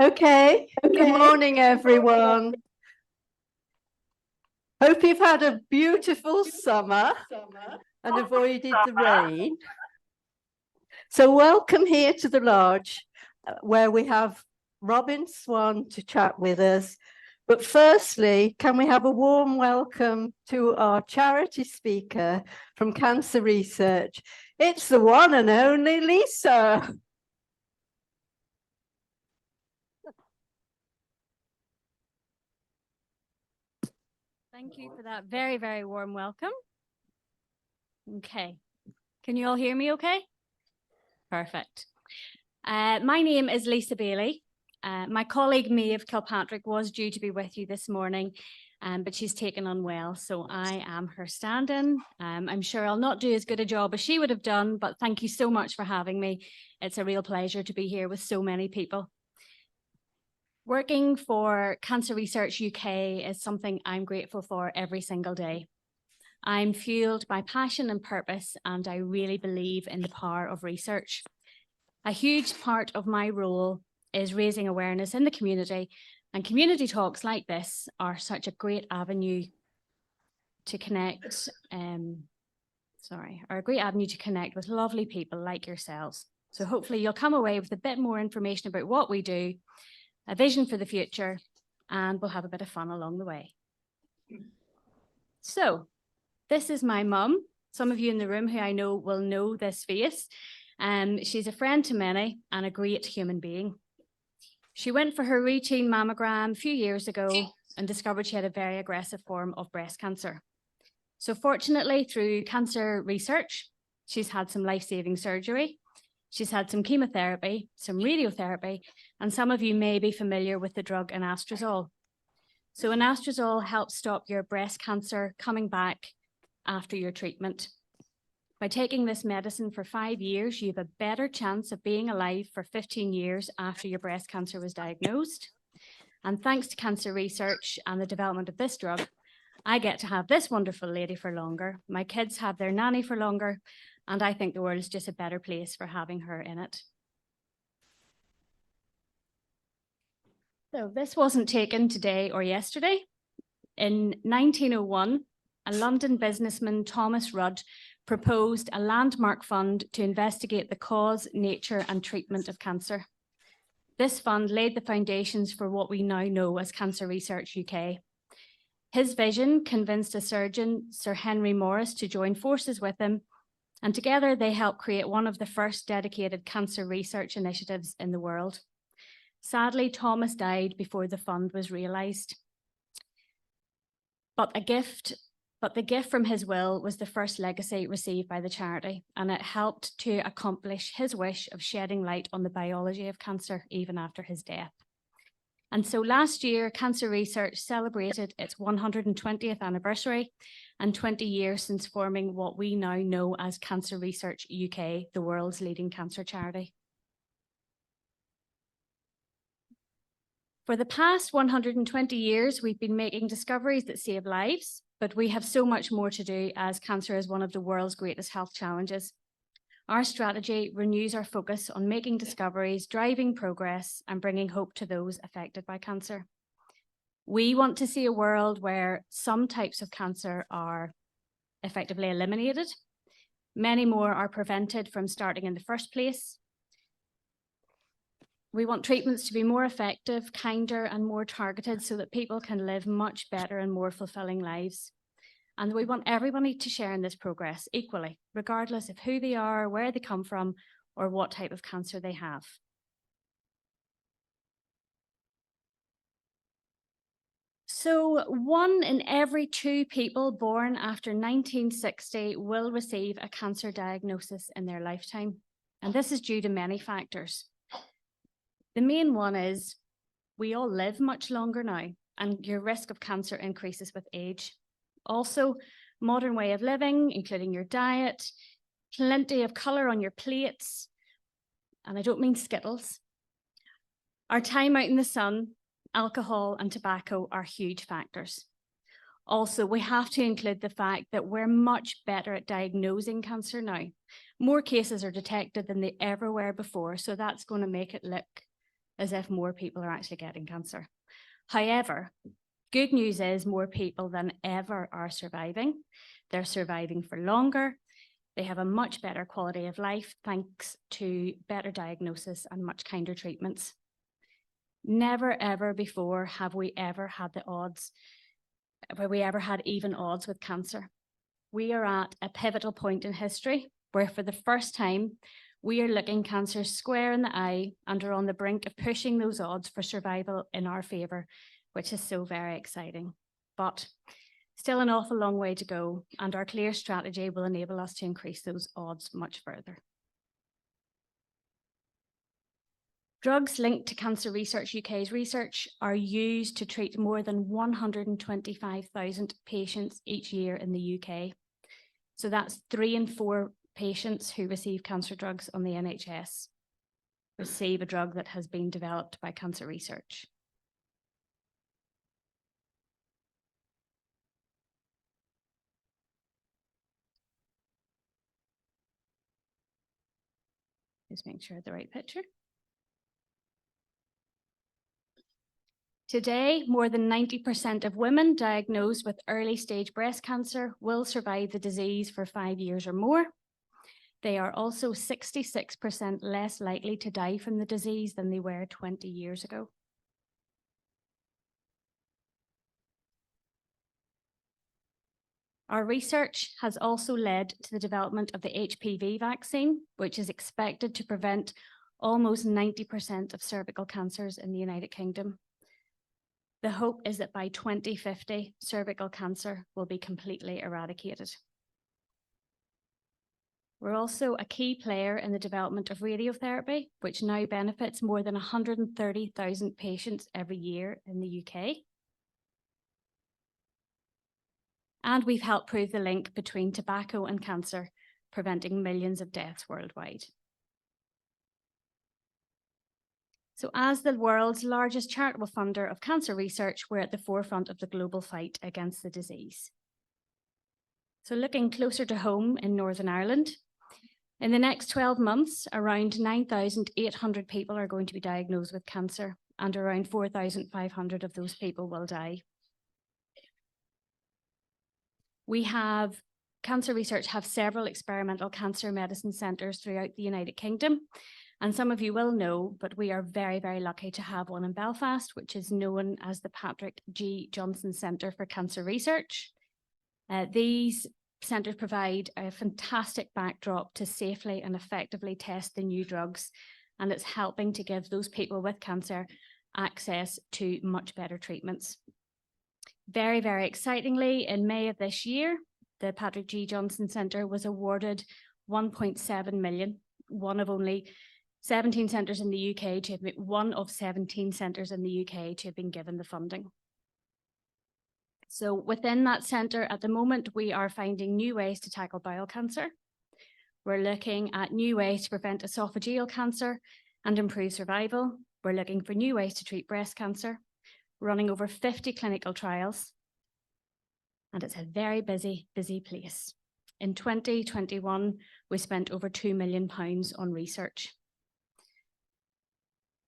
Okay, good morning, everyone. Hope you've had a beautiful summer and avoided the rain. So welcome here to the lodge, where we have Robin Swann to chat with us. But firstly, can we have a warm welcome to our charity speaker from Cancer Research? It's the one and only Lisa. Thank you for that very, very warm welcome. Okay, can you all hear me okay? Perfect. My name is Lisa Bailey. My colleague Maeve Kilpatrick was due to be with you this morning, but she's taken unwell, so I am her stand-in. I'm sure I'll not do as good a job as she would have done, but thank you so much for having me. It's a real pleasure to be here with so many people. Working for Cancer Research UK is something I'm grateful for every single day. I'm fueled by passion and purpose, and I really believe in the power of research. A huge part of my role is raising awareness in the community, and community talks like this are such a great avenue to connect, a great avenue to connect with lovely people like yourselves. So hopefully you'll come away with a bit more information about what we do, a vision for the future, and we'll have a bit of fun along the way. So this is my mum. Some of you in the room who I know will know this face. She's a friend to many and a great human being. She went for her routine mammogram a few years ago and discovered she had a very aggressive form of breast cancer. So fortunately, through Cancer Research, she's had some life-saving surgery. She's had some chemotherapy, some radiotherapy, and some of you may be familiar with the drug anastrozole. So anastrozole helps stop your breast cancer coming back after your treatment. By taking this medicine for 5 years, you have a better chance of being alive for 15 years after your breast cancer was diagnosed. And thanks to Cancer Research and the development of this drug, I get to have this wonderful lady for longer. My kids have their nanny for longer, and I think the world is just a better place for having her in it. So this wasn't taken today or yesterday. In 1901, a London businessman, Thomas Rudd, proposed a landmark fund to investigate the cause, nature, and treatment of cancer. This fund laid the foundations for what we now know as Cancer Research UK. His vision convinced a surgeon, Sir Henry Morris, to join forces with him, and together they helped create one of the first dedicated cancer research initiatives in the world. Sadly, Thomas died before the fund was realised. But the gift from his will was the first legacy received by the charity, and it helped to accomplish his wish of shedding light on the biology of cancer even after his death. And so last year, Cancer Research celebrated its 120th anniversary and 20 years since forming what we now know as Cancer Research UK, the world's leading cancer charity. For the past 120 years, we've been making discoveries that save lives, but we have so much more to do as cancer is one of the world's greatest health challenges. Our strategy renews our focus on making discoveries, driving progress, and bringing hope to those affected by cancer. We want to see a world where some types of cancer are effectively eliminated. Many more are prevented from starting in the first place. We want treatments to be more effective, kinder, and more targeted so that people can live much better and more fulfilling lives. And we want everybody to share in this progress equally, regardless of who they are, where they come from, or what type of cancer they have. So 1 in every 2 people born after 1960 will receive a cancer diagnosis in their lifetime. And this is due to many factors. The main one is we all live much longer now, and your risk of cancer increases with age. Also, modern way of living, including your diet, plenty of colour on your plates, and I don't mean Skittles. Our time out in the sun, alcohol and tobacco are huge factors. Also, we have to include the fact that we're much better at diagnosing cancer now. More cases are detected than they ever were before, so that's going to make it look as if more people are actually getting cancer. However, good news is more people than ever are surviving. They're surviving for longer. They have a much better quality of life thanks to better diagnosis and much kinder treatments. Never ever before have we ever had even odds with cancer. We are at a pivotal point in history where for the first time, we are looking cancer square in the eye and are on the brink of pushing those odds for survival in our favor, which is so very exciting. But still an awful long way to go, and our clear strategy will enable us to increase those odds much further. Drugs linked to Cancer Research UK's research are used to treat more than 125,000 patients each year in the UK. So that's 3 in 4 patients who receive cancer drugs on the NHS receive a drug that has been developed by Cancer Research. Just make sure the right picture. Today, more than 90% of women diagnosed with early stage breast cancer will survive the disease for 5 years or more. They are also 66% less likely to die from the disease than they were 20 years ago. Our research has also led to the development of the HPV vaccine, which is expected to prevent almost 90% of cervical cancers in the United Kingdom. The hope is that by 2050, cervical cancer will be completely eradicated. We're also a key player in the development of radiotherapy, which now benefits more than 130,000 patients every year in the UK. And we've helped prove the link between tobacco and cancer, preventing millions of deaths worldwide. So as the world's largest charitable funder of cancer research, we're at the forefront of the global fight against the disease. So looking closer to home in Northern Ireland, in the next 12 months, around 9,800 people are going to be diagnosed with cancer, and around 4,500 of those people will die. Cancer Research have several experimental cancer medicine centres throughout the United Kingdom. And some of you will know, but we are very, very lucky to have one in Belfast, which is known as the Patrick G. Johnson Centre for Cancer Research. These centres provide a fantastic backdrop to safely and effectively test the new drugs, and it's helping to give those people with cancer access to much better treatments. Very, very excitingly, in May of this year, the Patrick G. Johnson Centre was awarded 1.7 million, one of 17 centres in the UK to have been given the funding. So within that centre at the moment, we are finding new ways to tackle bowel cancer. We're looking at new ways to prevent esophageal cancer and improve survival. We're looking for new ways to treat breast cancer, running over 50 clinical trials. And it's a very busy, busy place. In 2021, we spent over £2 million on research.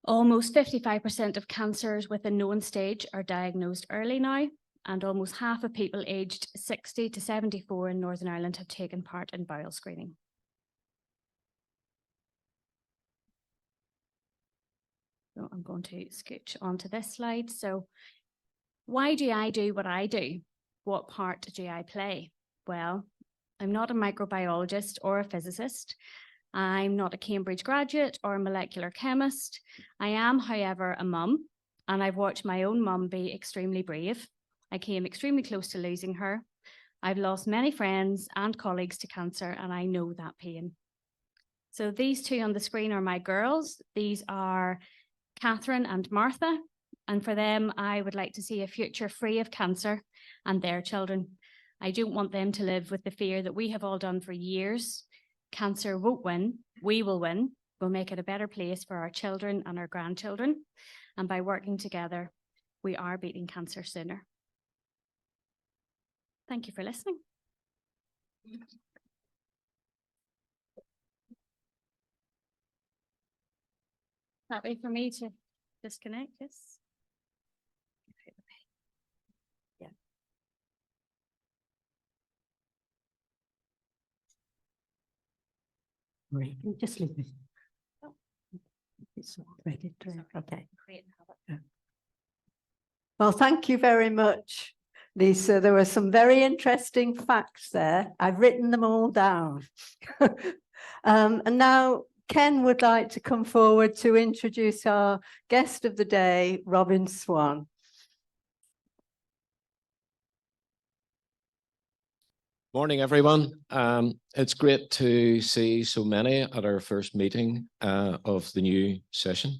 Almost 55% of cancers with a known stage are diagnosed early now, and almost half of people aged 60 to 74 in Northern Ireland have taken part in bowel screening. So I'm going to scooch onto this slide. So why do I do what I do? What part do I play? Well, I'm not a microbiologist or a physicist. I'm not a Cambridge graduate or a molecular chemist. I am, however, a mum, and I've watched my own mum be extremely brave. I came extremely close to losing her. I've lost many friends and colleagues to cancer, and I know that pain. So these two on the screen are my girls. These are Catherine and Martha, and for them, I would like to see a future free of cancer and their children. I don't want them to live with the fear that we have all done for years. Cancer won't win, we will win. We'll make it a better place for our children and our grandchildren. And by working together, we are beating cancer sooner. Thank you for listening. That way for me to disconnect this. Right, just leave it. It's ready to, okay. Yeah. Well, thank you very much, Lisa. There were some very interesting facts there. I've written them all down. And now Ken would like to come forward to introduce our guest of the day, Robin Swann. Morning, everyone. It's great to see so many at our first meeting of the new session.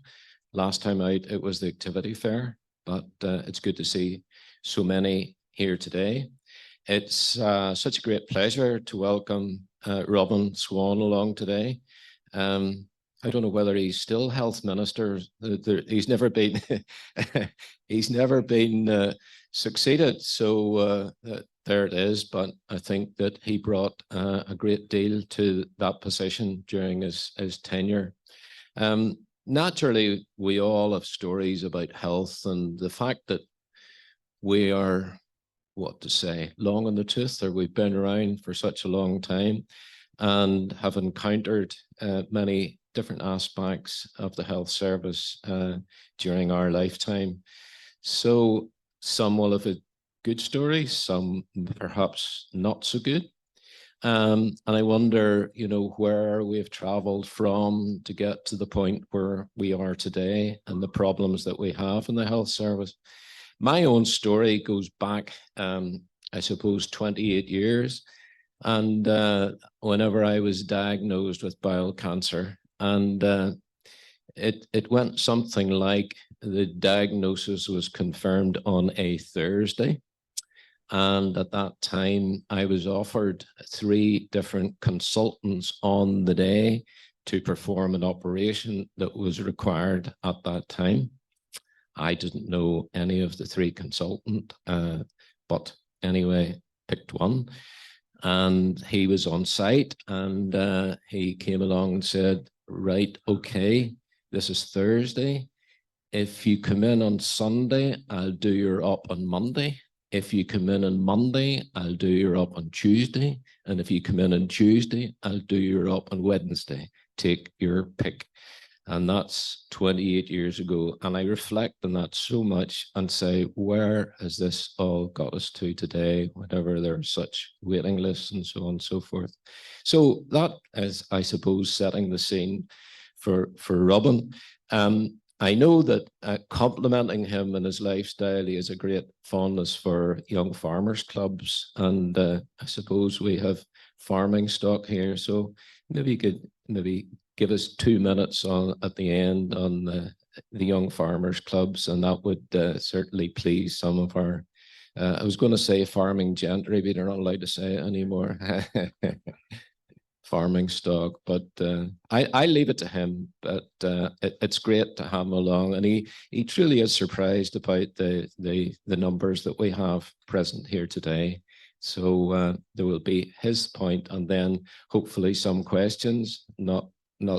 Last time out, it was the activity fair, but it's good to see so many here today. It's such a great pleasure to welcome Robin Swann along today. I don't know whether he's still health minister. He's never been, he's never been succeeded. So there it is. But I think that he brought a great deal to that position during his tenure. Naturally, we all have stories about health, and the fact that we are, what to say, long in the tooth, or we've been around for such a long time and have encountered many different aspects of the health service during our lifetime. So some will have a good story, some perhaps not so good. And I wonder, you know, where we've traveled from to get to the point where we are today and the problems that we have in the health service. My own story goes back, I suppose, 28 years. And whenever I was diagnosed with bowel cancer, and it went something like the diagnosis was confirmed on a Thursday. And at that time, I was offered 3 different consultants on the day to perform an operation that was required at that time. I didn't know any of the 3 consultants, but anyway, picked one. And he was on site, and he came along and said, right, okay, this is Thursday. If you come in on Sunday, I'll do your op on Monday. If you come in on Monday, I'll do your op on Tuesday. And if you come in on Tuesday, I'll do your op on Wednesday. Take your pick. And that's 28 years ago. And I reflect on that so much and say, where has this all got us to today, whenever there are such waiting lists and so on and so forth. So that is, I suppose, setting the scene for Robin. I know that complimenting him and his lifestyle, he has a great fondness for young farmers clubs. And I suppose we have farming stock here. So maybe you could give us 2 minutes at the end on the young farmers clubs, and that would certainly please some of our, I was going to say farming gentry, but you're not allowed to say it anymore. Farming stock, but I leave it to him. But it's great to have him along, and he truly is surprised about the numbers that we have present here today. So there will be his point, and then hopefully some questions, not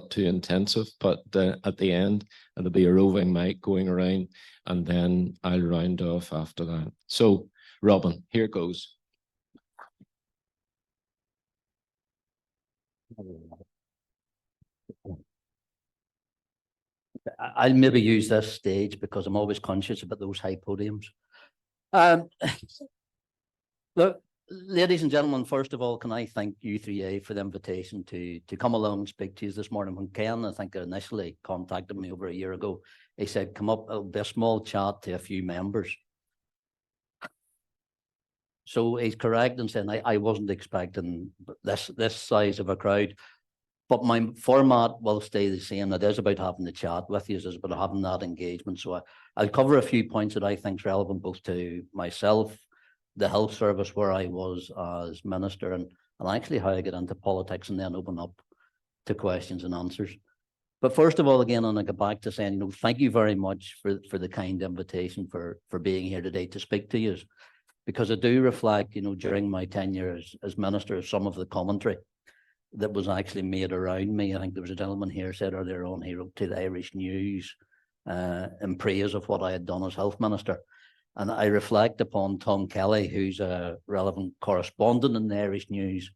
too intensive, but at the end, and there'll be a roving mic going around, and then I'll round off after that. So Robin, here goes. I'll maybe use this stage because I'm always conscious about those high podiums. Look, ladies and gentlemen, first of all, can I thank U3a for the invitation to come along and speak to you this morning. When Ken, I think, initially contacted me over a year ago, he said, come up, it'll be a small chat to a few members. So he's correct in saying I wasn't expecting this size of a crowd. But my format will stay the same. It is about having the chat with you. It's about having that engagement. So I'll cover a few points that I think is relevant both to myself, the health service where I was as minister, and actually how I get into politics, and then open up to questions and answers. But first of all, again, and I go back to saying, thank you very much for the kind invitation for being here today to speak to you. because I do reflect, during my tenure as minister, some of the commentary that was actually made around me. I think there was a gentleman here said earlier on, he wrote to the Irish News in praise of what I had done as health minister. And I reflect upon Tom Kelly, who's a relevant correspondent in the Irish News,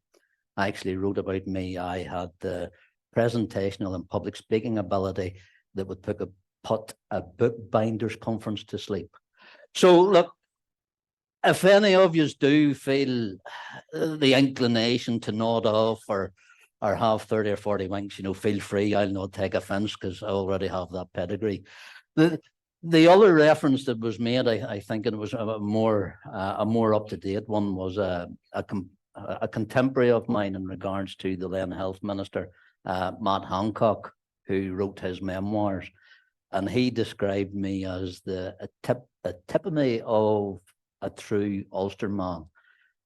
actually wrote about me. I had the presentational and public speaking ability that would put a bookbinders conference to sleep. So look, if any of you do feel the inclination to nod off or have 30 or 40 winks, feel free. I'll not take offence because I already have that pedigree. The other reference that was made, I think it was a more up-to-date one, was a contemporary of mine in regards to the then health minister, Matt Hancock, who wrote his memoirs. And he described me as the epitome of a true Ulster man,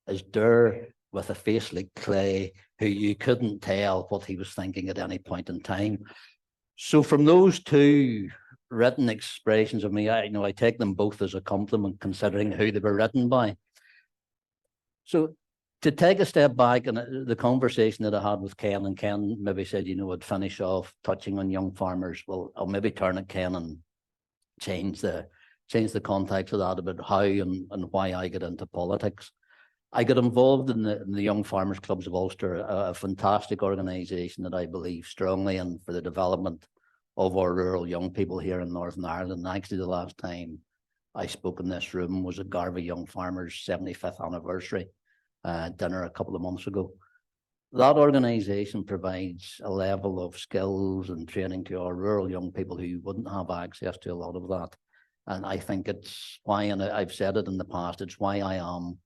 as there with a face like clay, who you couldn't tell what he was thinking at any point in time. So from those two written expressions of me, I take them both as a compliment, considering who they were written by. So to take a step back, and the conversation that I had with Ken, and Ken maybe said, I'd finish off touching on young farmers. Well, I'll maybe turn at Ken and change the context of that about how and why I get into politics. I got involved in the Young Farmers Clubs of Ulster, a fantastic organisation that I believe strongly in for the development of our rural young people here in Northern Ireland. And actually, the last time I spoke in this room was at Garvey Young Farmers' 75th anniversary dinner a couple of months ago. That organisation provides a level of skills and training to our rural young people who wouldn't have access to a lot of that. And I think it's why, and I've said it in the past, it's why I am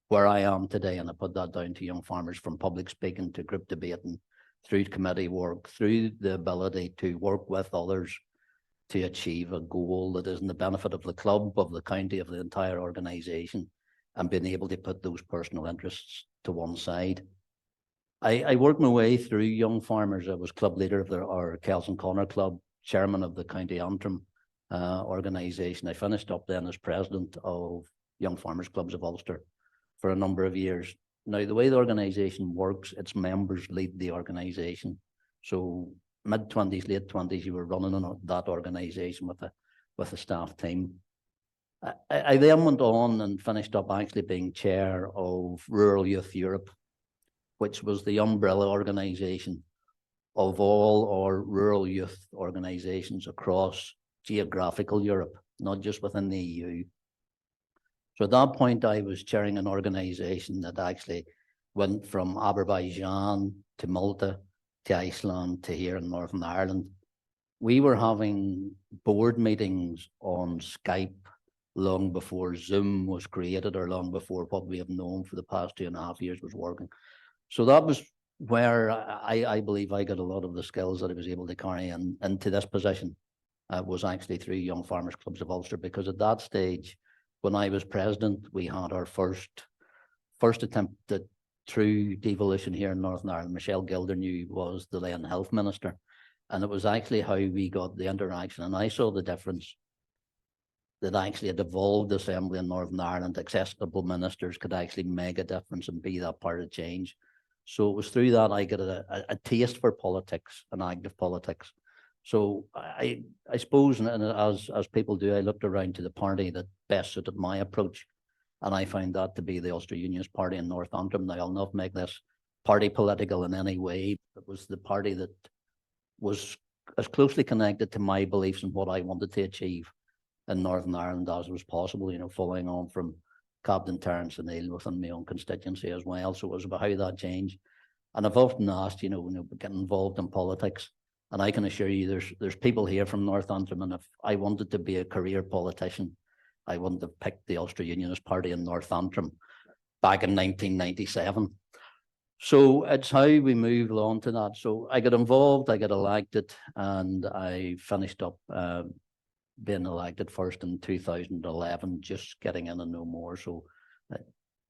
where I am today. And I put that down to young farmers, from public speaking to group debating, through committee work, through the ability to work with others to achieve a goal that is in the benefit of the club, of the county, of the entire organisation, and being able to put those personal interests to one side. I worked my way through young farmers. I was club leader of our Kelson Connor Club, chairman of the County Antrim organisation. I finished up then as president of Young Farmers Clubs of Ulster for a number of years. Now, the way the organisation works, its members lead the organisation. So mid-20s, late 20s, you were running on that organisation with a staff team. I then went on and finished up actually being chair of Rural Youth Europe, which was the umbrella organisation of all our rural youth organisations across geographical Europe, not just within the EU. So at that point, I was chairing an organisation that actually went from Azerbaijan to Malta to Iceland to here in Northern Ireland. We were having board meetings on Skype long before Zoom was created, or long before what we have known for the past 2.5 years was working. So that was where I believe I got a lot of the skills that I was able to carry into this position, was actually through Young Farmers Clubs of Ulster, because at that stage, when I was president, we had our first attempt at true devolution here in Northern Ireland. Michelle Gildernew was the then health minister, and it was actually how we got the interaction. And I saw the difference that actually a devolved assembly in Northern Ireland, accessible ministers could actually make a difference and be that part of change. So it was through that I got a taste for politics and active politics. So I suppose, and as people do, I looked around to the party that best suited my approach, and I found that to be the Ulster Unionist Party in North Antrim. Now, I'll not make this party political in any way. It was the party that was as closely connected to my beliefs and what I wanted to achieve in Northern Ireland as was possible, following on from Captain Terence O'Neill within my own constituency as well. So it was about how that changed. And I've often asked, getting involved in politics, and I can assure you there's people here from North Antrim, and if I wanted to be a career politician, I wouldn't have picked the Ulster Unionist Party in North Antrim back in 1997. So it's how we move on to that. So I got involved, I got elected, and I finished up being elected first in 2011, just getting in and no more. So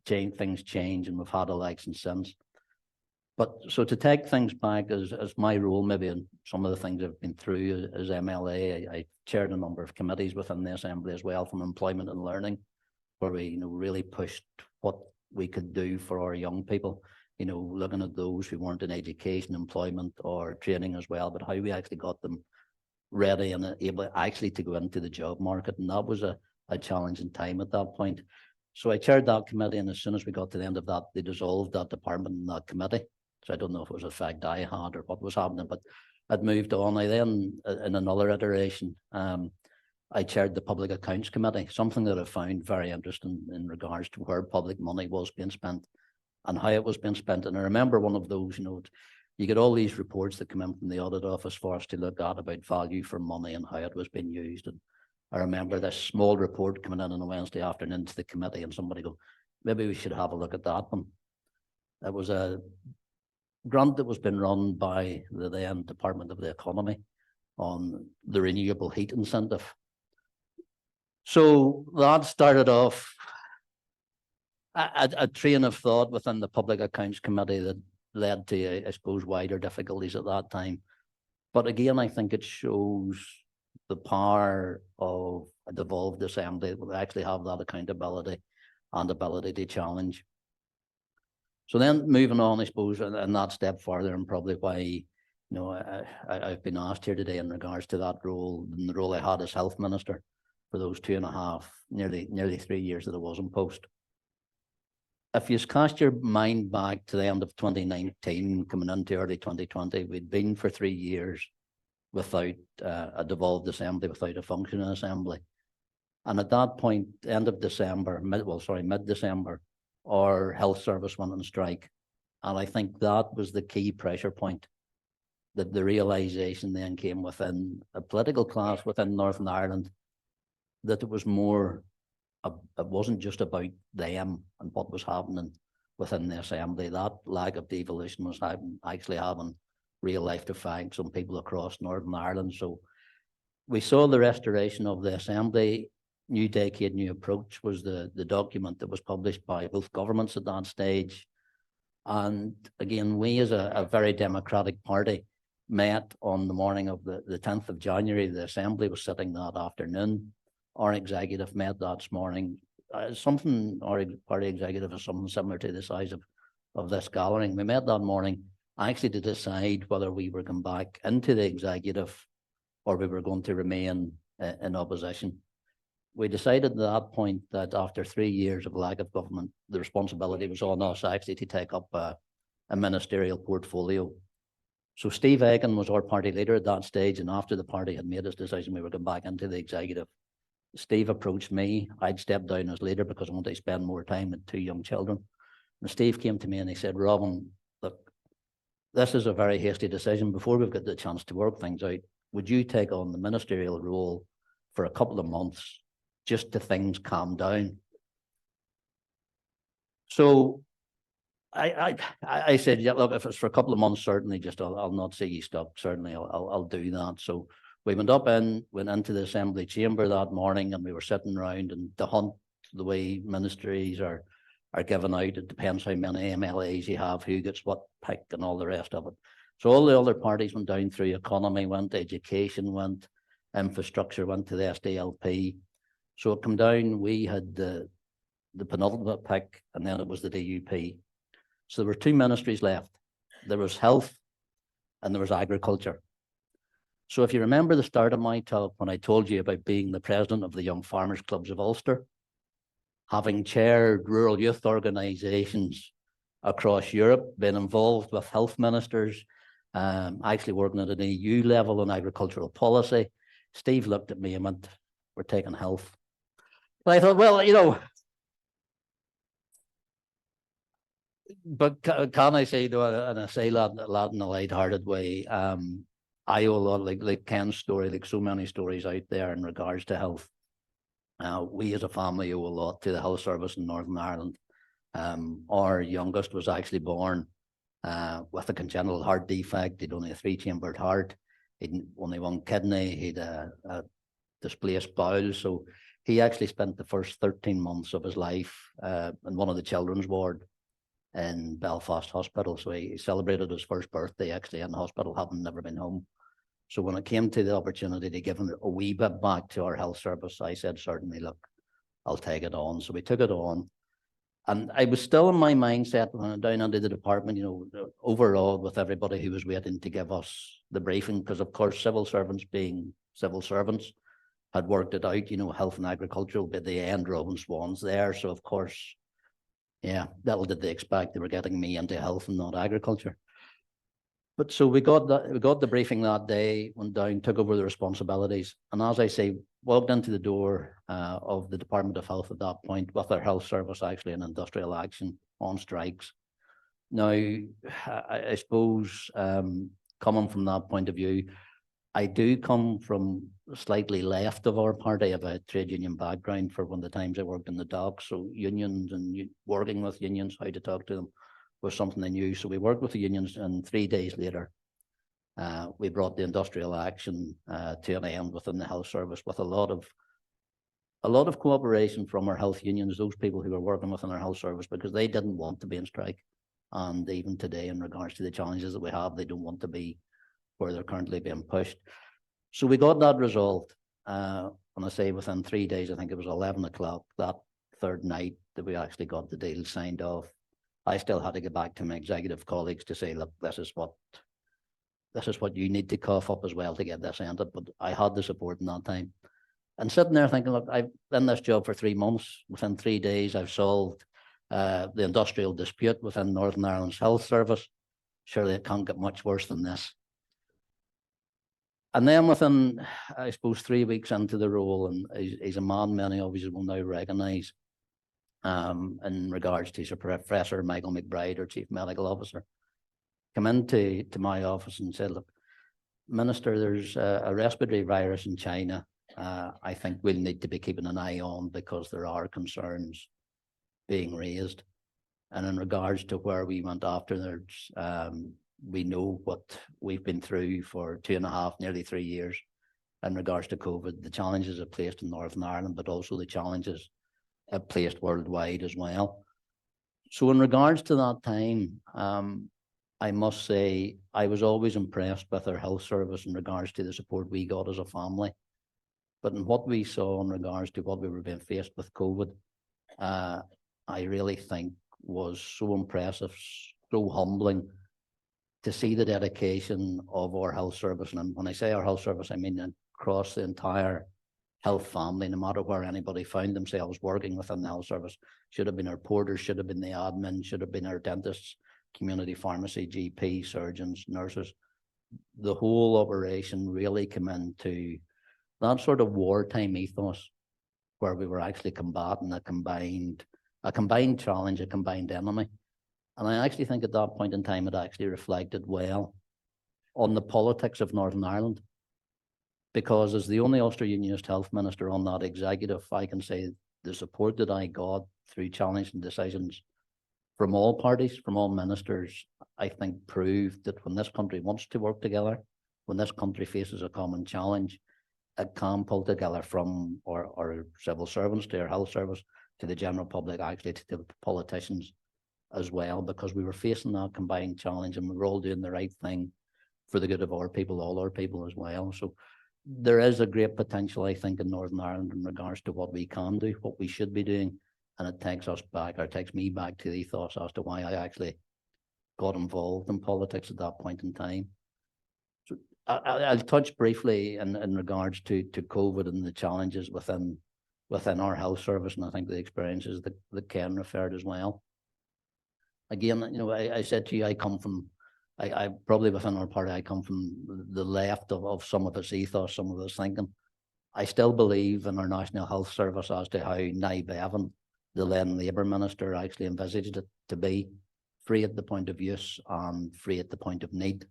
things change, and we've had elections since. But so to take things back as my role, maybe in some of the things I've been through as MLA, I chaired a number of committees within the Assembly as well, from employment and learning where we, you know, really pushed what we could do for our young people, you know, looking at those who weren't in education, employment or training as well, but how we actually got them ready and able actually to go into the job market. And that was a challenging time at that point. So I chaired that committee, and as soon as we got to the end of that, they dissolved that department and that committee. So I don't know if it was a fact I had or what was happening, but I'd moved on. I then, in another iteration, I chaired the Public Accounts Committee, something that I found very interesting in regards to where public money was being spent and how it was being spent. And I remember one of those, you know, you get all these reports that come in from the audit office for us to look at about value for money and how it was being used. And I remember this small report coming in on a Wednesday afternoon to the committee, and somebody go, maybe we should have a look at that one. It was a grant that was being run by the then Department of the Economy on the renewable heat incentive. So that started off a train of thought within the Public Accounts Committee that led to, I suppose, wider difficulties at that time. But again, I think it shows the power of a devolved assembly that will actually have that accountability and ability to challenge. So then moving on, I suppose, and that step further, and probably why, you know, I've been asked here today in regards to that role, and the role I had as health minister for those 2.5, nearly 3 years that I was in post. If you cast your mind back to the end of 2019, coming into early 2020, we'd been for 3 years without a devolved assembly, without a functioning assembly. And at that point, end of December, mid-December, our health service went on strike. And I think that was the key pressure point, that the realisation then came within a political class within Northern Ireland that it was more, it wasn't just about them and what was happening within the assembly. That lack of devolution was actually having real life effects on people across Northern Ireland. So we saw the restoration of the assembly. New Decade, New Approach was the document that was published by both governments at that stage. And again, we as a very democratic party met on the morning of the 10th of January. The assembly was sitting that afternoon. Our executive met that morning. Our party executive is something similar to the size of this gathering. We met that morning actually to decide whether we were going back into the executive or we were going to remain in opposition. We decided at that point that after 3 years of lack of government, the responsibility was on us actually to take up a ministerial portfolio. So Steve Aiken was our party leader at that stage, and after the party had made its decision we were going back into the executive, Steve approached me. I'd stepped down as leader because I wanted to spend more time with 2 young children. And Steve came to me and he said, Robin, look, this is a very hasty decision. Before we've got the chance to work things out, would you take on the ministerial role for a couple of months just till things calm down? So I said, yeah, look, if it's for a couple of months, certainly just I'll not say you stop. Certainly I'll do that. So we went into the assembly chamber that morning, and we were sitting around, and the hunt, the way ministries are given out, it depends how many MLAs you have, who gets what pick and all the rest of it. So all the other parties went down through economy, went education, went infrastructure, went to the SDLP. So it came down, we had the penultimate pick, and then it was the DUP. So there were 2 ministries left. There was health and there was agriculture. So if you remember the start of my talk when I told you about being the president of the Young Farmers Clubs of Ulster, having chaired rural youth organisations across Europe, been involved with health ministers, actually working at an EU level on agricultural policy, Steve looked at me and went, we're taking health. But I thought, well, you know, but can I say, and I say that in a light-hearted way, I owe a lot, like Ken's story, like so many stories out there in regards to health. We as a family owe a lot to the health service in Northern Ireland. Our youngest was actually born with a congenital heart defect. He'd only a 3-chambered heart. He'd only 1 kidney. He'd a displaced bowel. So he actually spent the first 13 months of his life in one of the children's ward in Belfast Hospital. So he celebrated his first birthday actually in the hospital, having never been home. So when it came to the opportunity to give him a wee bit back to our health service, I said, certainly, look, I'll take it on. So we took it on. And I was still in my mindset when I went down into the department, overawed with everybody who was waiting to give us the briefing, because of course, civil servants being civil servants had worked it out, health and agriculture will be the end, Robin Swann's there. So of course, yeah, little did they expect they were getting me into health and not agriculture. But so we got the briefing that day, went down, took over the responsibilities. And as I say, walked into the door of the Department of Health at that point with our health service actually in industrial action on strikes. Now, I suppose coming from that point of view, I do come from slightly left of our party. I have a trade union background for one of the times I worked in the docks. So unions and working with unions, how to talk to them was something I knew. So we worked with the unions, and 3 days later, we brought the industrial action to an end within the health service with a lot of cooperation from our health unions, those people who were working within our health service, because they didn't want to be in strike. And even today, in regards to the challenges that we have, they don't want to be where they're currently being pushed. So we got that resolved. When I say within 3 days, I think it was 11 o'clock that third night that we actually got the deal signed off. I still had to get back to my executive colleagues to say, look, this is what you need to cough up as well to get this ended. But I had the support in that time. And sitting there thinking, look, I've done this job for 3 months. Within 3 days, I've solved the industrial dispute within Northern Ireland's health service. Surely it can't get much worse than this. And then within, I suppose, 3 weeks into the role, and he's a man many of you will now recognise, in regards to Professor Michael McBride, our Chief Medical Officer, come into my office and said, look, Minister, there's a respiratory virus in China. I think we'll need to be keeping an eye on because there are concerns being raised. And in regards to where we went after, we know what we've been through for 2.5, nearly 3 years in regards to COVID, the challenges it placed in Northern Ireland, but also the challenges it placed worldwide as well. So in regards to that time, I must say I was always impressed with our health service in regards to the support we got as a family. But in what we saw in regards to what we were being faced with COVID, I really think was so impressive, so humbling to see the dedication of our health service. And when I say our health service, I mean across the entire health family, no matter where anybody found themselves working within the health service. Should have been our porters, should have been the admin, should have been our dentists, community pharmacy, GP, surgeons, nurses. The whole operation really came into that sort of wartime ethos where we were actually combating a combined challenge, a combined enemy. And I actually think at that point in time, it actually reflected well on the politics of Northern Ireland. Because as the only Ulster Unionist Health Minister on that executive, I can say the support that I got through challenging decisions from all parties, from all ministers, I think proved that when this country wants to work together, when this country faces a common challenge, it can pull together from our civil servants to our health service, to the general public, actually to the politicians as well, because we were facing that combined challenge and we were all doing the right thing for the good of our people, all our people as well. So there is a great potential, I think, in Northern Ireland in regards to what we can do, what we should be doing. And it takes us back, or takes me back to the ethos as to why I actually got involved in politics at that point in time. So I'll touch briefly in regards to COVID and the challenges within our health service, and I think the experiences that Ken referred as well. Again, I said to you, I probably within our party, I come from the left of some of its ethos, some of its thinking. I still believe in our National Health Service as to how Niamh Bevan, the then Labour Minister, actually envisaged it to be free at the point of use and free at the point of need.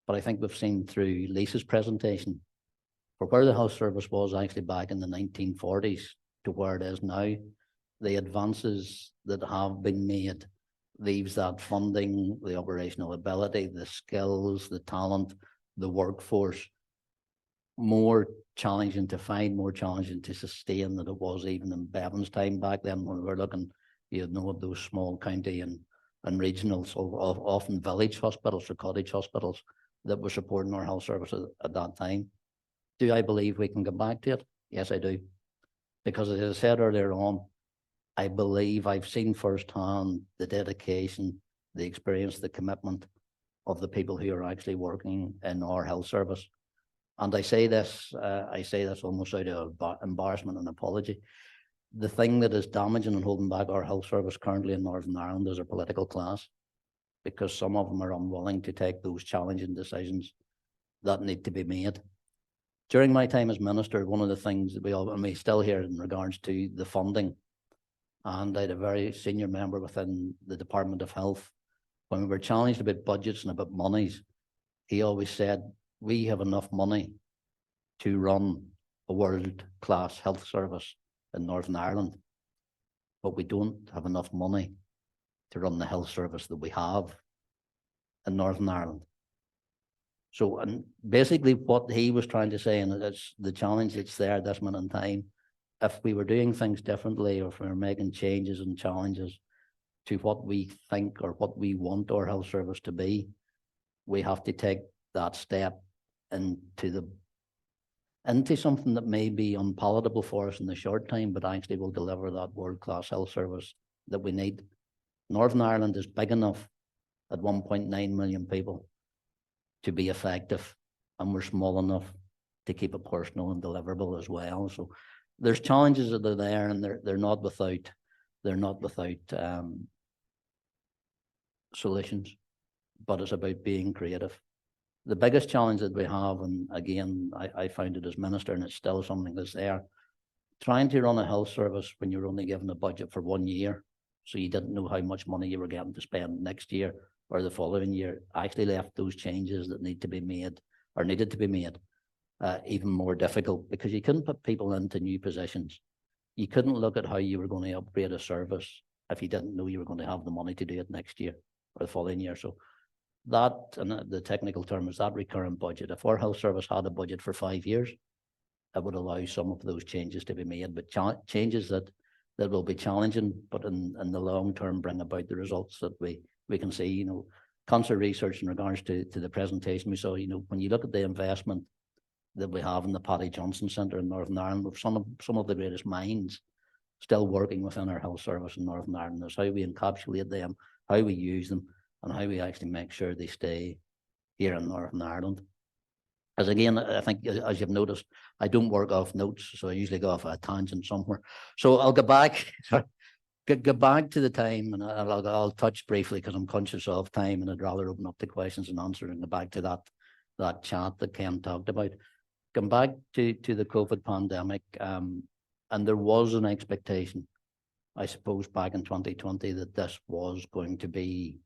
But I think we've seen through Lisa's presentation for where the health service was actually back in the 1940s to where it is now, the advances that have been made leaves that funding, the operational ability, the skills, the talent, the workforce more challenging to find, more challenging to sustain than it was even in Bevan's time back then when we were looking, of those small county and regional, so often village hospitals or cottage hospitals that were supporting our health service at that time. Do I believe we can get back to it? Yes, I do. Because as I said earlier on, I believe I've seen firsthand the dedication, the experience, the commitment of the people who are actually working in our health service. And I say this almost out of embarrassment and apology. The thing that is damaging and holding back our health service currently in Northern Ireland is our political class, because some of them are unwilling to take those challenging decisions that need to be made. During my time as minister, one of the things that we still hear in regards to the funding, and I had a very senior member within the Department of Health, when we were challenged about budgets and about monies, he always said, we have enough money to run a world-class health service in Northern Ireland, but we don't have enough money to run the health service that we have in Northern Ireland. So, and basically what he was trying to say, and it's the challenge that's there at this minute in time, if we were doing things differently, or if we were making changes and challenges to what we think or what we want our health service to be, we have to take that step into something that may be unpalatable for us in the short time, but actually will deliver that world-class health service that we need. Northern Ireland is big enough at 1.9 million people to be effective, and we're small enough to keep it personal and deliverable as well. So there's challenges that are there, and they're not without solutions, but it's about being creative. The biggest challenge that we have, and again, I found it as minister, and it's still something that's there, trying to run a health service when you're only given a budget for 1 year, so you didn't know how much money you were getting to spend next year or the following year, actually left those changes that needed to be made even more difficult, because you couldn't put people into new positions. You couldn't look at how you were going to upgrade a service if you didn't know you were going to have the money to do it next year or the following year. So that, and the technical term is that recurrent budget. If our health service had a budget for 5 years, it would allow some of those changes to be made, but changes that will be challenging, but in the long term bring about the results that we can see. You know, cancer research in regards to the presentation we saw, you know, when you look at the investment that we have in the Paddy Johnson Centre in Northern Ireland, with some of the greatest minds still working within our health service in Northern Ireland. Is how we encapsulate them, how we use them, and how we actually make sure they stay here in Northern Ireland. As again, I think, as you've noticed, I don't work off notes, so I usually go off a tangent somewhere. So I'll go back, get back to the time, and I'll touch briefly because I'm conscious of time, and I'd rather open up the questions and answers and go back to that chat that Ken talked about. Come back to the COVID pandemic, and there was an expectation, I suppose, back in 2020 that this was going to be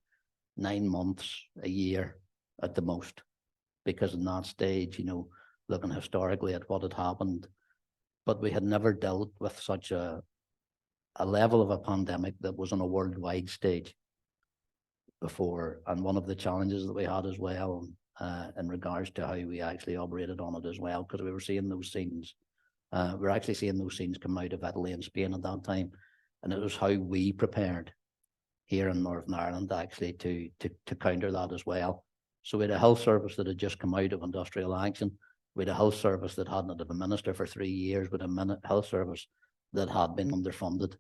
9 months, a year at the most, because in that stage, you know, looking historically at what had happened, but we had never dealt with such a level of a pandemic that was on a worldwide stage before. And one of the challenges that we had as well, in regards to how we actually operated on it as well, because we were seeing those scenes. We're actually seeing those scenes come out of Italy and Spain at that time, and it was how we prepared here in Northern Ireland actually to counter that as well. So we had a health service that had just come out of industrial action. We had a health service that hadn't had a minister for 3 years, but a health service that had been underfunded.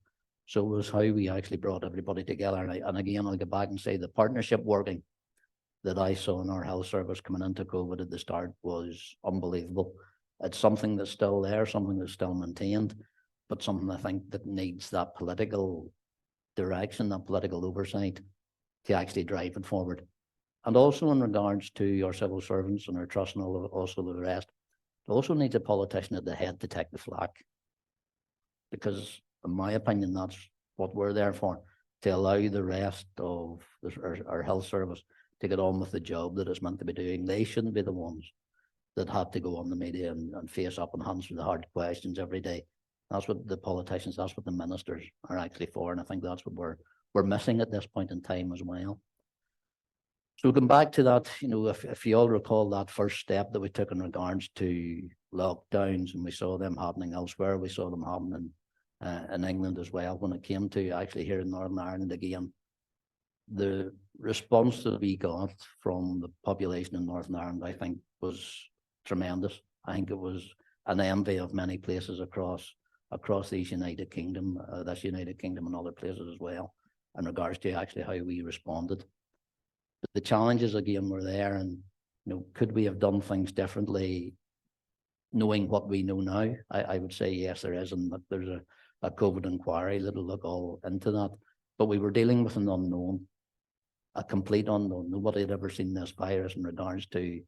So it was how we actually brought everybody together. And again, I'll go back and say the partnership working that I saw in our health service coming into COVID at the start was unbelievable. It's something that's still there, something that's still maintained, but something I think that needs that political direction, that political oversight to actually drive it forward. And also in regards to our civil servants and our trust and also the rest, it also needs a politician at the head to take the flak. Because in my opinion, that's what we're there for, to allow the rest of our health service to get on with the job that it's meant to be doing. They shouldn't be the ones that have to go on the media and face up and answer the hard questions every day. That's what the politicians, that's what the ministers are actually for. And I think that's what we're missing at this point in time as well. So going back to that, you know, if you all recall that first step that we took in regards to lockdowns, and we saw them happening elsewhere, we saw them happening in England as well. When it came to actually here in Northern Ireland again, the response that we got from the population in Northern Ireland, I think, was tremendous. I think it was an envy of many places across across these United Kingdom, this United Kingdom and other places as well, in regards to actually how we responded. But the challenges again were there, and could we have done things differently, knowing what we know now? I would say yes, there is, and there's a COVID inquiry that'll look all into that. But we were dealing with an unknown, a complete unknown. Nobody had ever seen this virus in regards to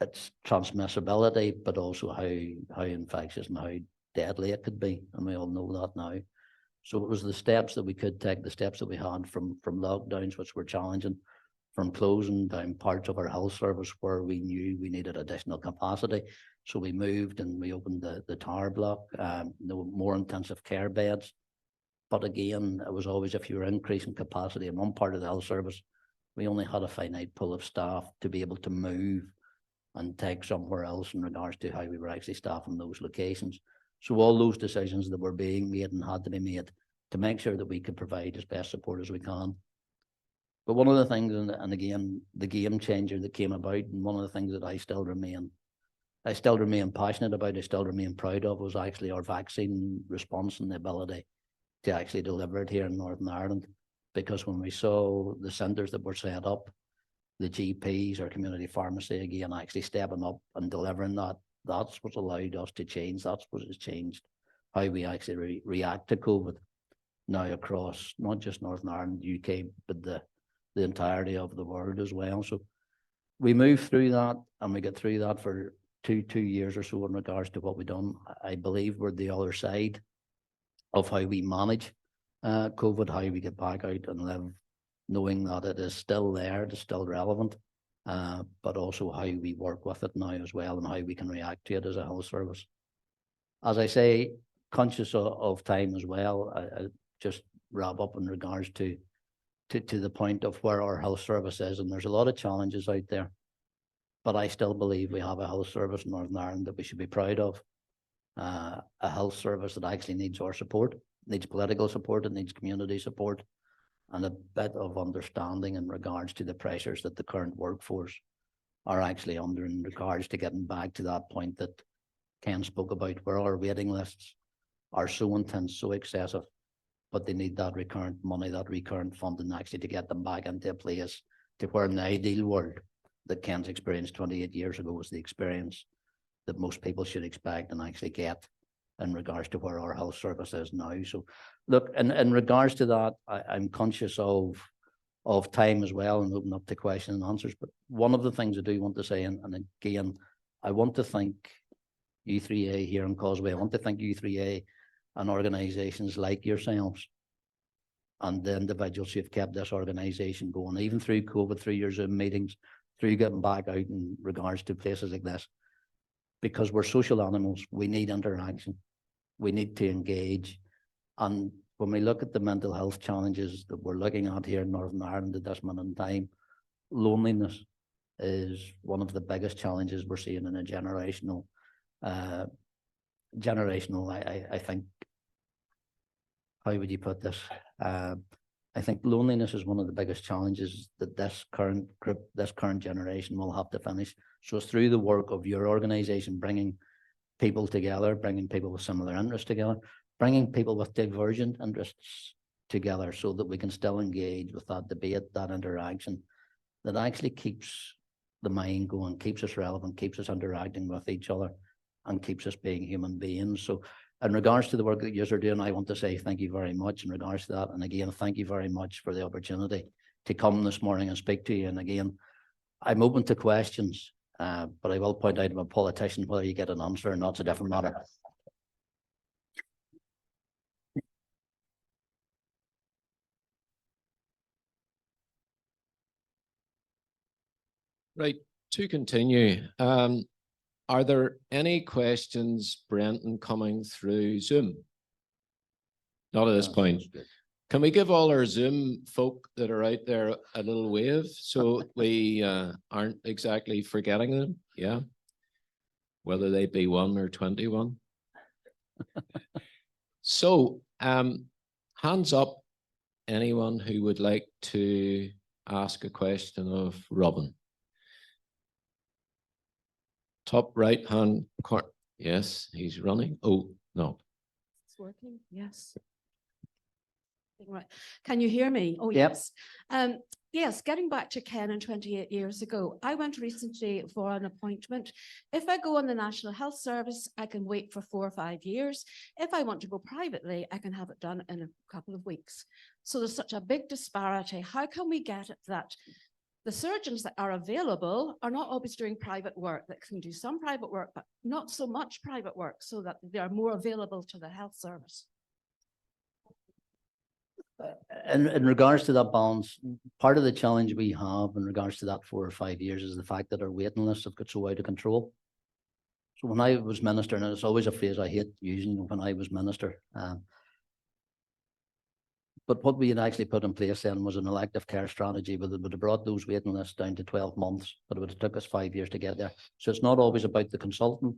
its transmissibility, but also how infectious and how deadly it could be, and we all know that now. So it was the steps that we could take, the steps that we had from lockdowns, which were challenging, from closing down parts of our health service where we knew we needed additional capacity. So we moved and we opened the tower block, more intensive care beds. But again, it was always, if you were increasing capacity in one part of the health service, we only had a finite pool of staff to be able to move and take somewhere else in regards to how we were actually staffing those locations. So all those decisions that were being made and had to be made to make sure that we could provide as best support as we can. But one of the things, and again, the game changer that came about, and one of the things that I still remain passionate about, I still remain proud of, was actually our vaccine response and the ability to actually deliver it here in Northern Ireland. Because when we saw the centres that were set up, the GPs, our community pharmacy, again, actually stepping up and delivering that, that's what allowed us to change. That's what has changed how we actually react to COVID now across not just Northern Ireland, UK, but the entirety of the world as well. So we moved through that, and we get through that for two years or so in regards to what we've done. I believe we're the other side of how we manage COVID, how we get back out and live, knowing that it is still there, it is still relevant, but also how we work with it now as well, and how we can react to it as a health service. As I say, conscious of time as well, I just wrap up in regards to the point of where our health service is, and there's a lot of challenges out there, but I still believe we have a health service in Northern Ireland that we should be proud of, a health service that actually needs our support, needs political support, it needs community support, and a bit of understanding in regards to the pressures that the current workforce are actually under in regards to getting back to that point that Ken spoke about, where our waiting lists are so intense, so excessive, but they need that recurrent money, that recurrent funding actually to get them back into a place to where in the ideal world that Ken's experienced 28 years ago was the experience that most people should expect and actually get in regards to where our health service is now. So look, in regards to that, I'm conscious of time as well and open up to questions and answers. But one of the things I do want to say, and again, I want to thank u3a here in Causeway. I want to thank u3a and organisations like yourselves and the individuals who have kept this organisation going, even through COVID, through your Zoom meetings, through getting back out in regards to places like this. Because we're social animals, we need interaction, we need to engage. And when we look at the mental health challenges that we're looking at here in Northern Ireland at this moment in time, loneliness is one of the biggest challenges we're seeing in a generational, I think, how would you put this? I think loneliness is one of the biggest challenges that this current group, this current generation will have to finish. So it's through the work of your organisation, bringing people together, bringing people with similar interests together, bringing people with divergent interests together so that we can still engage with that debate, that interaction that actually keeps the mind going, keeps us relevant, keeps us interacting with each other, and keeps us being human beings. So in regards to the work that you are doing, I want to say thank you very much in regards to that. And again, thank you very much for the opportunity to come this morning and speak to you. And again, I'm open to questions, but I will point out I'm a politician, whether you get an answer or not, it's a different matter. Right, to continue, are there any questions, Brenton, coming through Zoom? Not at this point. Can we give all our Zoom folk that are out there a little wave so we aren't exactly forgetting them? Yeah. Whether they be 1 or 21. So, hands up, anyone who would like to ask a question of Robin. Top right hand corner. Yes, he's running. Oh, no. It's working, yes. Right. Can you hear me? Oh, Yep. yes. Yes, getting back to Ken and 28 years ago, I went recently for an appointment. If I go on the National Health Service, I can wait for 4 or 5 years. If I want to go privately, I can have it done in a couple of weeks. So there's such a big disparity. How can we get it that the surgeons that are available are not always doing private work, that can do some private work, but not so much private work, so that they are more available to the health service? In regards to that balance, part of the challenge we have in regards to that 4 or 5 years is the fact that our waiting lists have got so out of control. So when I was minister, and it's always a phrase I hate using when I was minister, but what we had actually put in place then was an elective care strategy that would have brought those waiting lists down to 12 months, but it would have took us 5 years to get there. So it's not always about the consultant,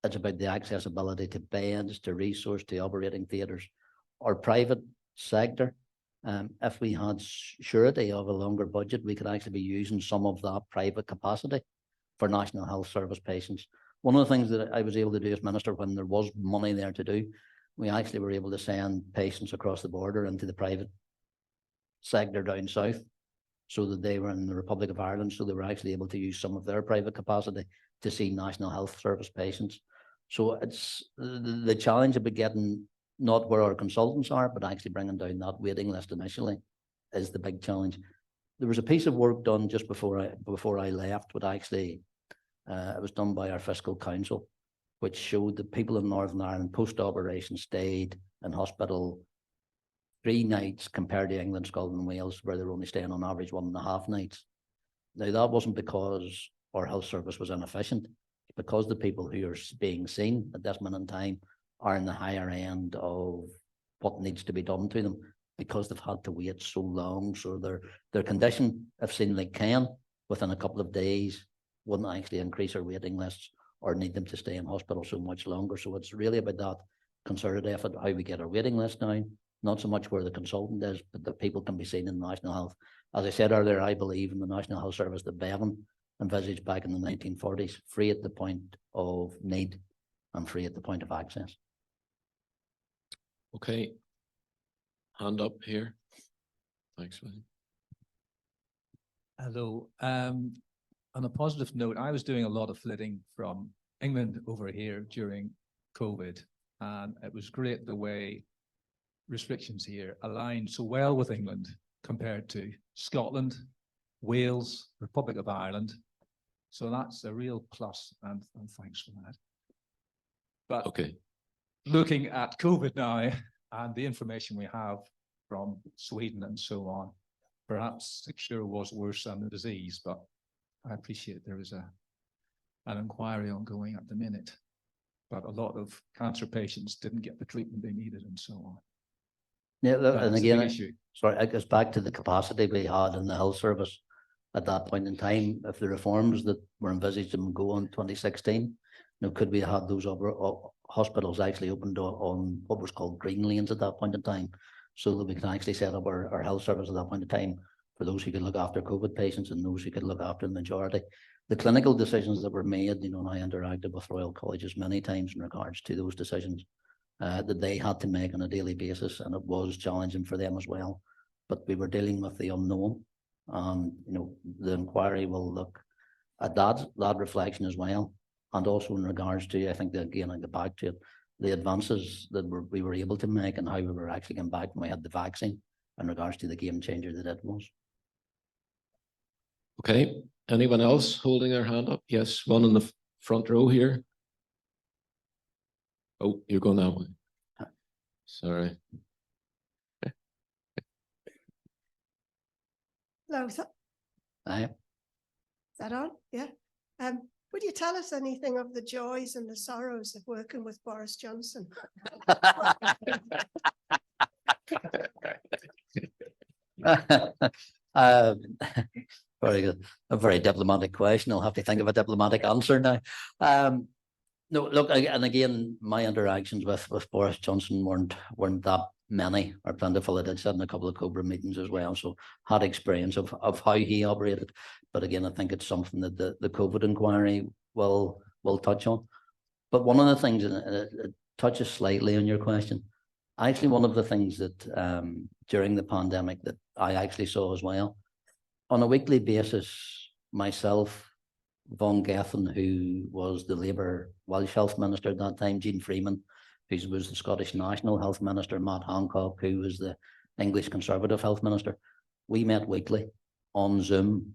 it's about the accessibility to beds, to resource, to operating theatres. Our private sector, if we had surety of a longer budget, we could actually be using some of that private capacity for National Health Service patients. One of the things that I was able to do as minister when there was money there to do, we actually were able to send patients across the border into the private sector down south, so that they were in the Republic of Ireland, so they were actually able to use some of their private capacity to see National Health Service patients. So it's the challenge about getting not where our consultants are, but actually bringing down that waiting list initially is the big challenge. There was a piece of work done just before I left, but actually it was done by our fiscal council, which showed that people in Northern Ireland post-operation stayed in hospital 3 nights compared to England, Scotland and Wales, where they're only staying on average 1.5 nights. Now, that wasn't because our health service was inefficient, it's because the people who are being seen at this minute in time are in the higher end of what needs to be done to them, because they've had to wait so long. So their condition, if seen like Ken, within a couple of days, wouldn't actually increase our waiting lists or need them to stay in hospital so much longer. So it's really about that concerted effort, how we get our waiting list down, not so much where the consultant is, but that people can be seen in National Health. As I said earlier, I believe in the National Health Service that Bevan envisaged back in the 1940s, free at the point of need and free at the point of access. Okay. Hand up here. Thanks, William. Hello. On a positive note, I was doing a lot of flitting from England over here during COVID, and it was great the way restrictions here aligned so well with England compared to Scotland, Wales, Republic of Ireland. So that's a real plus, and thanks for that. But Okay. looking at COVID now and the information we have from Sweden and so on, perhaps it sure was worse than the disease, but I appreciate there is an inquiry ongoing at the minute, but a lot of cancer patients didn't get the treatment they needed and so on. Yeah, look, That's and a big again, issue. sorry, it goes back to the capacity we had in the health service at that point in time. If the reforms that were envisaged to go in 2016, could we have had those hospitals actually opened on what was called green lanes at that point in time, so that we can actually set up our health service at that point in time for those who could look after COVID patients and those who could look after the majority. The clinical decisions that were made, and I interacted with Royal Colleges many times in regards to those decisions that they had to make on a daily basis, and it was challenging for them as well. But we were dealing with the unknown, and the inquiry will look at that reflection as well, and also in regards to, I think that again I get back to it, the advances that we were able to make and how we were actually getting back when we had the vaccine in regards to the game changer that it was. Okay. Anyone else holding their hand up? Yes, one in the front row here. Oh, you're going that way. Sorry. Hello, is that on? Yeah. Would you tell us anything of the joys and the sorrows of working with Boris Johnson? Very good. A very diplomatic question. I'll have to think of a diplomatic answer now. No, look, and again, my interactions with Boris Johnson weren't that many or plentiful. I did sit in a couple of COBRA meetings as well, so had experience of how he operated. But again, I think it's something that the COVID inquiry will touch on. But one of the things, touches slightly on your question. Actually, one of the things that during the pandemic that I actually saw as well, on a weekly basis, myself, Von Gethin, who was the Labour Welsh Health Minister at that time, Jean Freeman, who was the Scottish National Health Minister, Matt Hancock, who was the English Conservative Health Minister, we met weekly on Zoom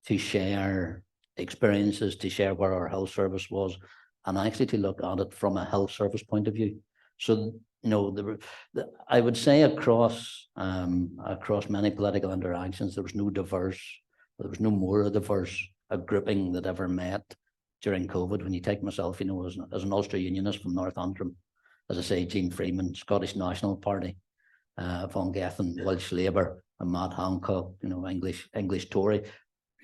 to share experiences, to share where our health service was, and actually to look at it from a health service point of view. So, you know, I would say across many political interactions, there was no more diverse a grouping that ever met during COVID. When you take myself, you know, as an Ulster Unionist from North Antrim, as I say, Jean Freeman, Scottish National Party, Von Gethin, Welsh Labour, and Matt Hancock, you know, English Tory.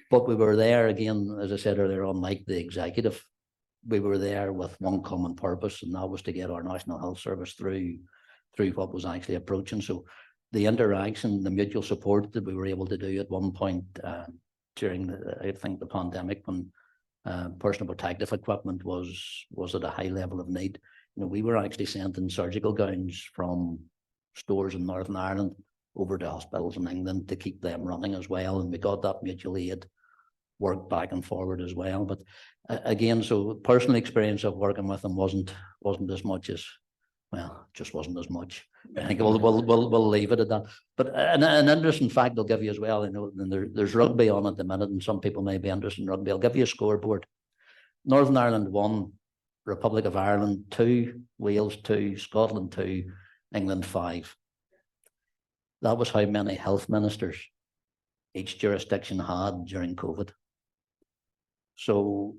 But we were there again, as I said earlier on, like the executive, we were there with one common purpose, and that was to get our National Health Service through what was actually approaching. So the interaction, the mutual support that we were able to do at one point during the pandemic, when personal protective equipment was at a high level of need. You know, we were actually sending surgical gowns from stores in Northern Ireland over to hospitals in England to keep them running as well, and we got that mutual aid work back and forward as well. But again, so personal experience of working with them wasn't as much as, well, just wasn't as much. I think we'll leave it at that. But an interesting fact I'll give you as well, you know, there's rugby on at the minute, and some people may be interested in rugby. I'll give you a scoreboard. Northern Ireland 1, Republic of Ireland 2, Wales 2, Scotland 2, England 5. That was how many health ministers each jurisdiction had during COVID. So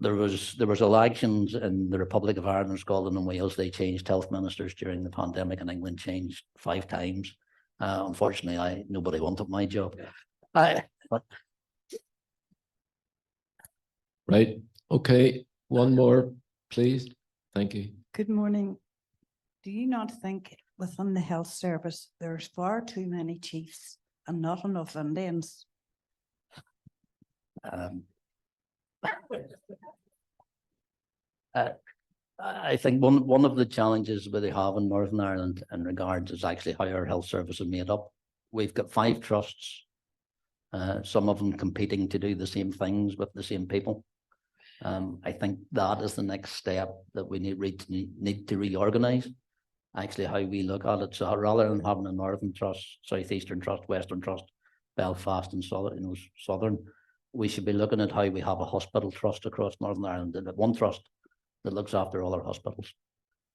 there was elections in the Republic of Ireland, Scotland and Wales. They changed health ministers during the pandemic, and England changed 5 times. Unfortunately, nobody wanted my job. Right. Okay. One more, please. Thank you. Good morning. Do you not think within the health service there's far too many chiefs and not enough Indians? I think one of the challenges that they have in Northern Ireland in regards is actually how our health service is made up. We've got 5 trusts, some of them competing to do the same things with the same people. I think that is the next step that we need to reorganise, actually how we look at it. So rather than having a Northern Trust, Southeastern Trust, Western Trust, Belfast and Southern, we should be looking at how we have a hospital trust across Northern Ireland, and one trust that looks after all our hospitals,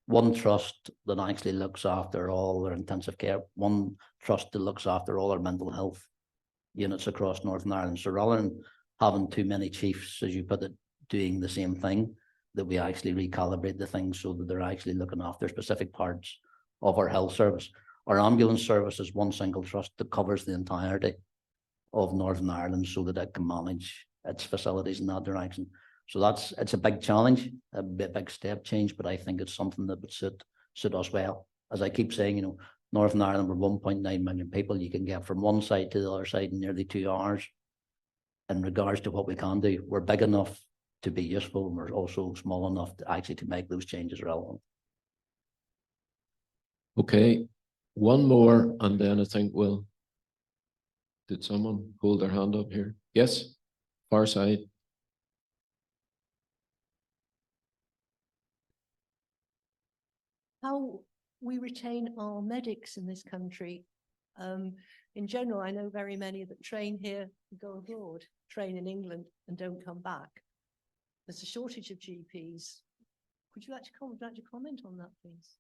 one trust that actually looks after all our intensive care, one trust that looks after all our mental health units across Northern Ireland. So rather than having too many chiefs, as you put it, doing the same thing, that we actually recalibrate the things so that they're actually looking after specific parts of our health service. Our ambulance service is one single trust that covers the entirety of Northern Ireland so that it can manage its facilities in that direction. So it's a big challenge, a big step change, but I think it's something that would suit us well. As I keep saying, you know, Northern Ireland, we're 1.9 million people. You can get from one side to the other side in nearly 2 hours. In regards to what we can do, we're big enough to be useful, and we're also small enough to actually to make those changes relevant. Okay, one more, and then I think did someone hold their hand up here? Yes, far side. How we retain our medics in this country. In general, I know very many that train here, go abroad, train in England and don't come back. There's a shortage of GPs. Would you like to comment on that, please?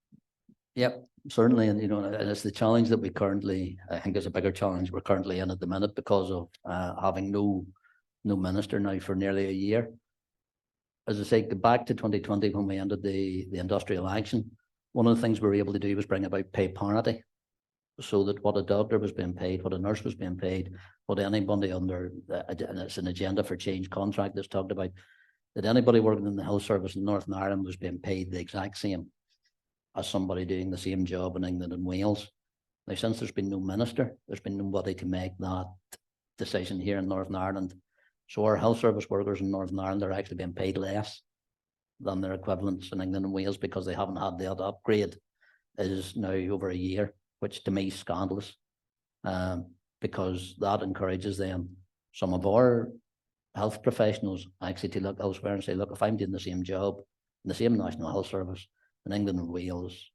Yep, certainly. And, you know, and it's the challenge that we currently, I think it's a bigger challenge we're currently in at the minute because of having no minister now for nearly a year. As I say, go back to 2020 when we ended the industrial action, one of the things we were able to do was bring about pay parity, so that what a doctor was being paid, what a nurse was being paid, what anybody under, and it's an agenda for change contract that's talked about, that anybody working in the health service in Northern Ireland was being paid the exact same as somebody doing the same job in England and Wales. Now, since there's been no minister, there's been nobody to make that decision here in Northern Ireland. So our health service workers in Northern Ireland are actually being paid less than their equivalents in England and Wales because they haven't had that upgrade is now over a year, which to me is scandalous, because that encourages them, some of our health professionals, actually to look elsewhere and say, look, if I'm doing the same job in the same National Health Service in England and Wales,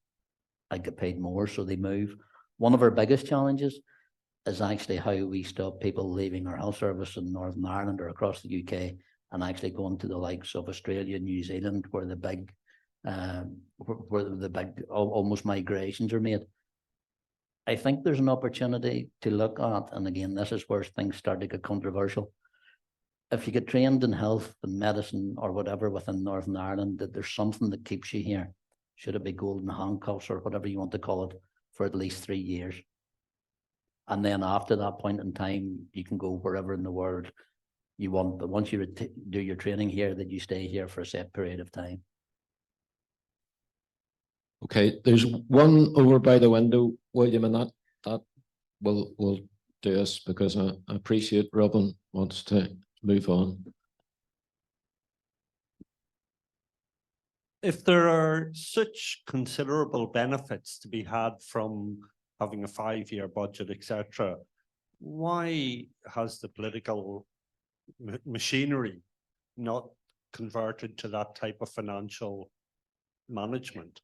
I get paid more, so they move. One of our biggest challenges is actually how we stop people leaving our health service in Northern Ireland or across the UK and actually going to the likes of Australia, New Zealand, where the big, almost migrations are made. I think there's an opportunity to look at, and again, this is where things start to get controversial. If you get trained in health and medicine or whatever within Northern Ireland, that there's something that keeps you here. Should it be golden handcuffs or whatever you want to call it, for at least 3 years. And then after that point in time, you can go wherever in the world you want. But once you do your training here, that you stay here for a set period of time. Okay, there's one over by the window, William, and that will do us, because I appreciate Robin wants to move on. If there are such considerable benefits to be had from having a 5-year budget, etc., why has the political machinery not converted to that type of financial management?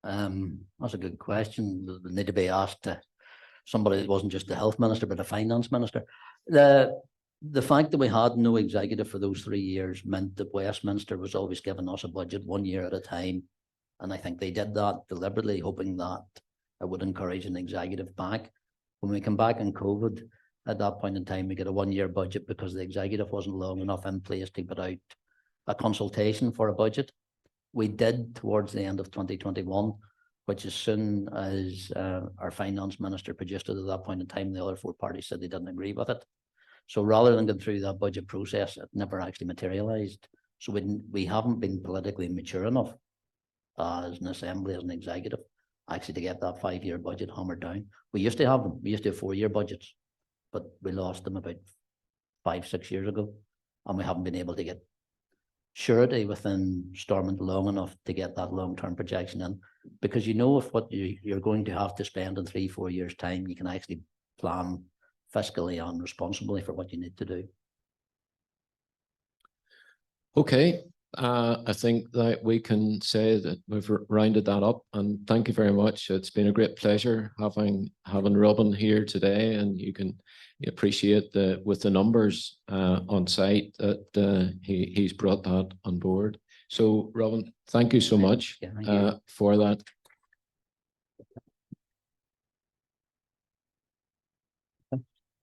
That's a good question. They need to be asked to somebody that wasn't just the health minister, but a finance minister. The fact that we had no executive for those 3 years meant that Westminster was always giving us a budget 1 year at a time. And I think they did that deliberately, hoping that it would encourage an executive back. When we come back in COVID, at that point in time, we get a 1 year budget because the executive wasn't long enough in place to put out a consultation for a budget. We did towards the end of 2021, which as soon as our finance minister produced it at that point in time, the other 4 parties said they didn't agree with it. So rather than going through that budget process, it never actually materialised. So we haven't been politically mature enough as an assembly, as an executive, actually to get that 5-year budget hammered down. We used to have them. We used to have 4-year budgets, but we lost them about 5-6 years ago. And we haven't been able to get surety within Stormont long enough to get that long-term projection in. Because you know, if what you're going to have to spend in 3-4 years' time, you can actually plan fiscally and responsibly for what you need to do. Okay, I think that we can say that we've rounded that up, and thank you very much. It's been a great pleasure having Robin here today, and you can appreciate with the numbers on site that he's brought that on board. So Robin, thank you so much for that.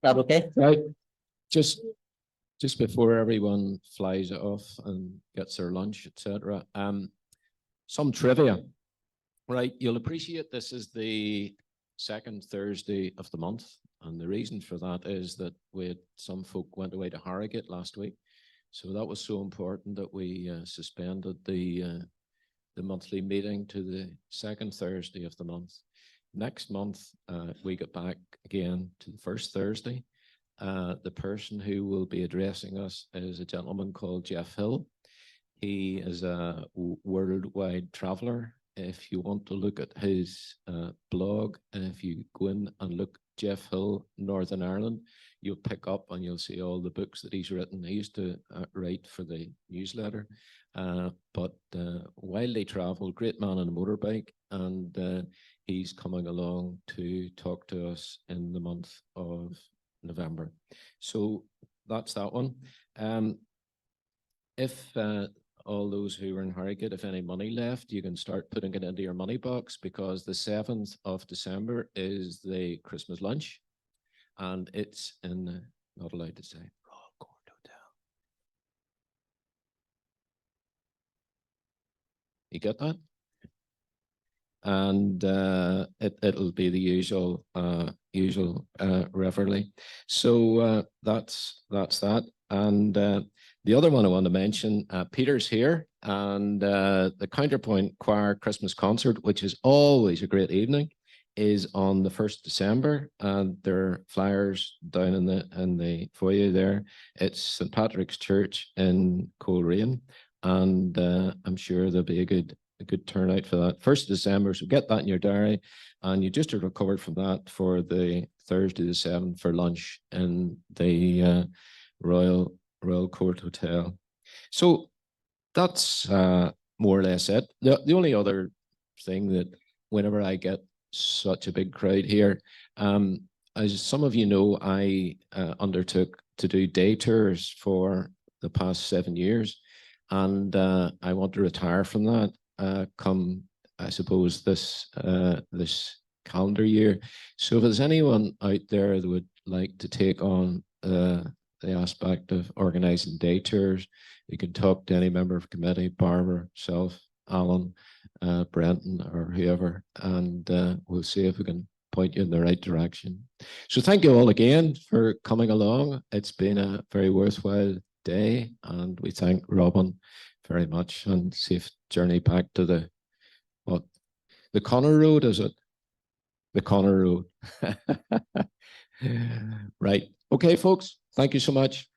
That okay? Right. Just before everyone flies off and gets their lunch, etc., some trivia. Right, you'll appreciate this is the second Thursday of the month, and the reason for that is that some folk went away to Harrogate last week, so that was so important that we suspended the monthly meeting to the second Thursday of the month. Next month, we get back again to the first Thursday. The person who will be addressing us is a gentleman called Jeff Hill. He is a worldwide traveller. If you want to look at his blog, and if you go in and look Jeff Hill, Northern Ireland, you'll pick up and you'll see all the books that he's written. He used to write for the newsletter, but while they travel, great man on a motorbike, and he's coming along to talk to us in the month of November. So that's that one. If all those who are in Harrogate, if any money left, you can start putting it into your money box, because the 7th of December is the Christmas lunch, and it's in, not allowed to say, Royal Court Hotel. You get that? And it'll be the usual revelry. So that's that. And the other one I want to mention, Peter's here, and the Counterpoint Choir Christmas concert, which is always a great evening, is on the 1st December, and there are flyers down in the foyer there. It's St. Patrick's Church in Coleraine, and I'm sure there'll be a good turnout for that. 1st December, so get that in your diary, and you just recovered from that for the Thursday the 7th for lunch in the Royal Court Hotel. So that's more or less it. The only other thing that whenever I get such a big crowd here, as some of you know, I undertook to do day tours for the past 7 years, and I want to retire from that come, I suppose, this calendar year. So if there's anyone out there that would like to take on the aspect of organising day tours, you can talk to any member of committee, Barbara, self, Alan, Brenton, or whoever, and we'll see if we can point you in the right direction. So thank you all again for coming along. It's been a very worthwhile day, and we thank Robin very much, and safe journey back to the Connor Road, is it? The Connor Road. Right. Okay, folks. Thank you so much.